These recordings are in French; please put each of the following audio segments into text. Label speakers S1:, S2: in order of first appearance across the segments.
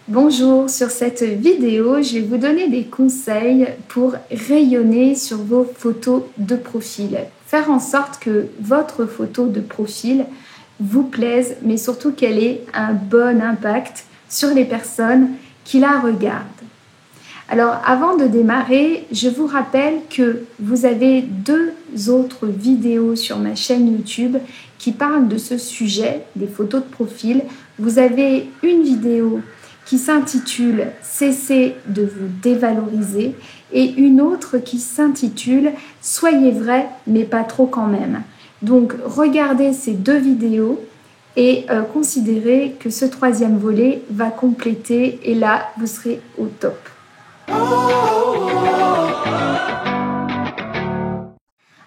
S1: Bonjour, sur cette vidéo, je vais vous donner des conseils pour rayonner sur vos photos de profil. Faire en sorte que votre photo de profil vous plaise, mais surtout qu'elle ait un bon impact sur les personnes qui la regardent. Alors, avant de démarrer, je vous rappelle que vous avez deux autres vidéos sur ma chaîne YouTube qui parlent de ce sujet, des photos de profil. Vous avez une vidéo qui s'intitule « Cessez de vous dévaloriser » et une autre qui s'intitule « Soyez vrai, mais pas trop quand même ». Donc, regardez ces deux vidéos et considérez que ce troisième volet va compléter et là, vous serez au top.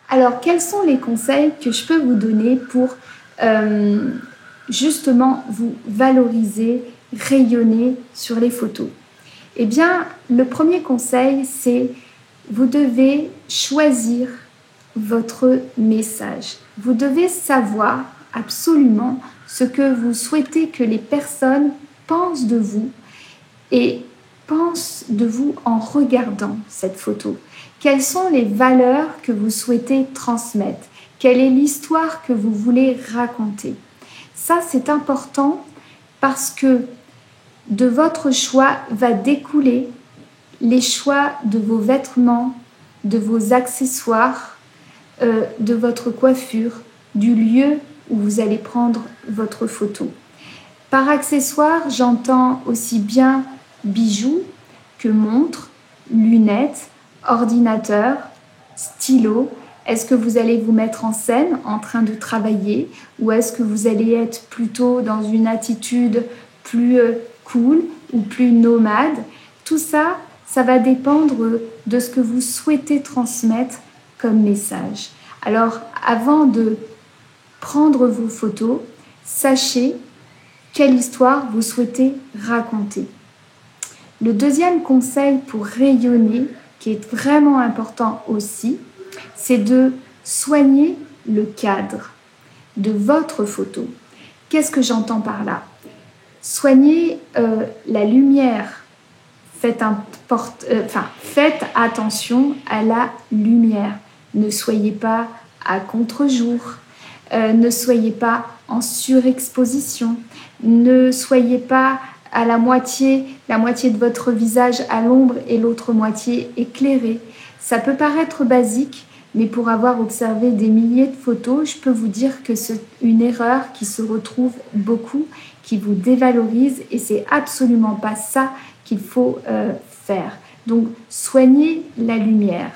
S1: Alors, quels sont les conseils que je peux vous donner pour justement vous valoriser, rayonner sur les photos? Eh bien, le premier conseil, c'est vous devez choisir votre message. Vous devez savoir absolument ce que vous souhaitez que les personnes pensent de vous et pensent de vous en regardant cette photo. Quelles sont les valeurs que vous souhaitez transmettre? Quelle est l'histoire que vous voulez raconter? Ça, c'est important parce que de votre choix va découler les choix de vos vêtements, de vos accessoires, de votre coiffure, du lieu où vous allez prendre votre photo. Par accessoires, j'entends aussi bien bijoux que montres, lunettes, ordinateur, stylo. Est-ce que vous allez vous mettre en scène en train de travailler ou est-ce que vous allez être plutôt dans une attitude plus cool ou plus nomade? Tout ça, ça va dépendre de ce que vous souhaitez transmettre comme message. Alors, avant de prendre vos photos, sachez quelle histoire vous souhaitez raconter. Le deuxième conseil pour rayonner, qui est vraiment important aussi, c'est de soigner le cadre de votre photo. Qu'est-ce que j'entends par là? Soignez la lumière. Faites attention à la lumière. Ne soyez pas à contre-jour. Ne soyez pas en surexposition. Ne soyez pas à la moitié de votre visage à l'ombre et l'autre moitié éclairée. Ça peut paraître basique, mais pour avoir observé des milliers de photos, je peux vous dire que c'est une erreur qui se retrouve beaucoup, qui vous dévalorise et c'est absolument pas ça qu'il faut faire. Donc, soignez la lumière.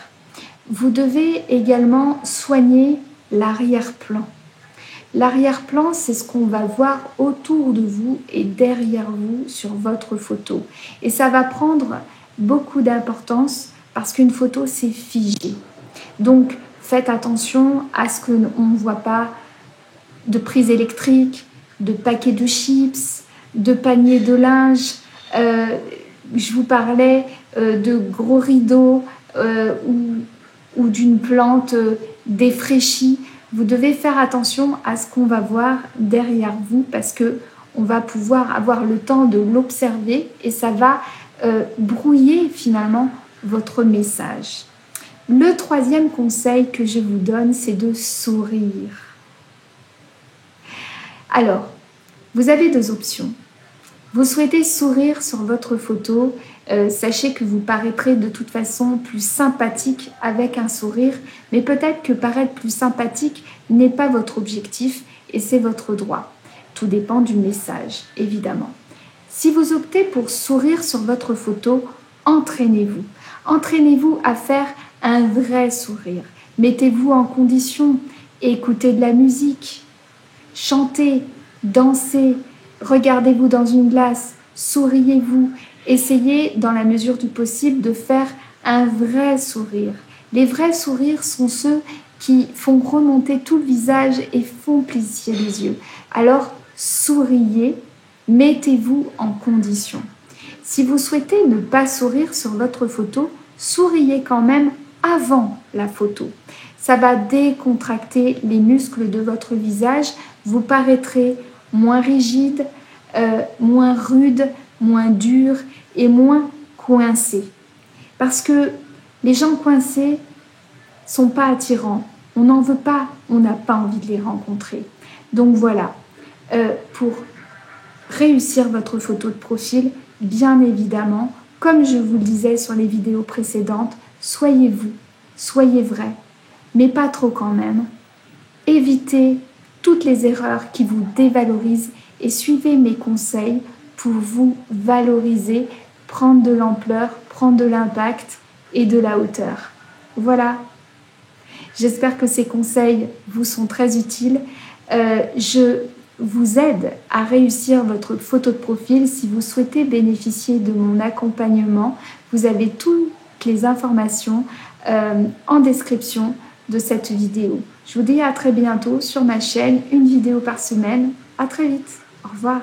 S1: Vous devez également soigner l'arrière-plan. L'arrière-plan, c'est ce qu'on va voir autour de vous et derrière vous sur votre photo. Et ça va prendre beaucoup d'importance parce qu'une photo, c'est figé. Donc, faites attention à ce qu'on ne voit pas de prise électrique, de paquets de chips, de paniers de linge. Je vous parlais de gros rideaux ou d'une plante défraîchie. Vous devez faire attention à ce qu'on va voir derrière vous parce qu'on va pouvoir avoir le temps de l'observer et ça va brouiller finalement votre message. Le troisième conseil que je vous donne, c'est de sourire. Alors, vous avez deux options. Vous souhaitez sourire sur votre photo, sachez que vous paraîtrez de toute façon plus sympathique avec un sourire, mais peut-être que paraître plus sympathique n'est pas votre objectif et c'est votre droit. Tout dépend du message, évidemment. Si vous optez pour sourire sur votre photo, entraînez-vous. Entraînez-vous à faire un vrai sourire. Mettez-vous en condition, écoutez de la musique, chantez, dansez, regardez-vous dans une glace, souriez-vous. Essayez, dans la mesure du possible, de faire un vrai sourire. Les vrais sourires sont ceux qui font remonter tout le visage et font plisser les yeux. Alors, souriez, mettez-vous en condition. Si vous souhaitez ne pas sourire sur votre photo, souriez quand même avant la photo. Ça va décontracter les muscles de votre visage. Vous paraîtrez moins rigide, moins rude, moins dur et moins coincé. Parce que les gens coincés sont pas attirants. On n'en veut pas, on n'a pas envie de les rencontrer. Donc voilà, pour réussir votre photo de profil, bien évidemment, comme je vous le disais sur les vidéos précédentes, soyez vous, soyez vrai, mais pas trop quand même. Évitez toutes les erreurs qui vous dévalorisent et suivez mes conseils pour vous valoriser, prendre de l'ampleur, prendre de l'impact et de la hauteur. Voilà. J'espère que ces conseils vous sont très utiles. Je vous aide à réussir votre photo de profil. Si vous souhaitez bénéficier de mon accompagnement, vous avez toutes les informations en description de cette vidéo. Je vous dis à très bientôt sur ma chaîne, une vidéo par semaine. À très vite. Au revoir.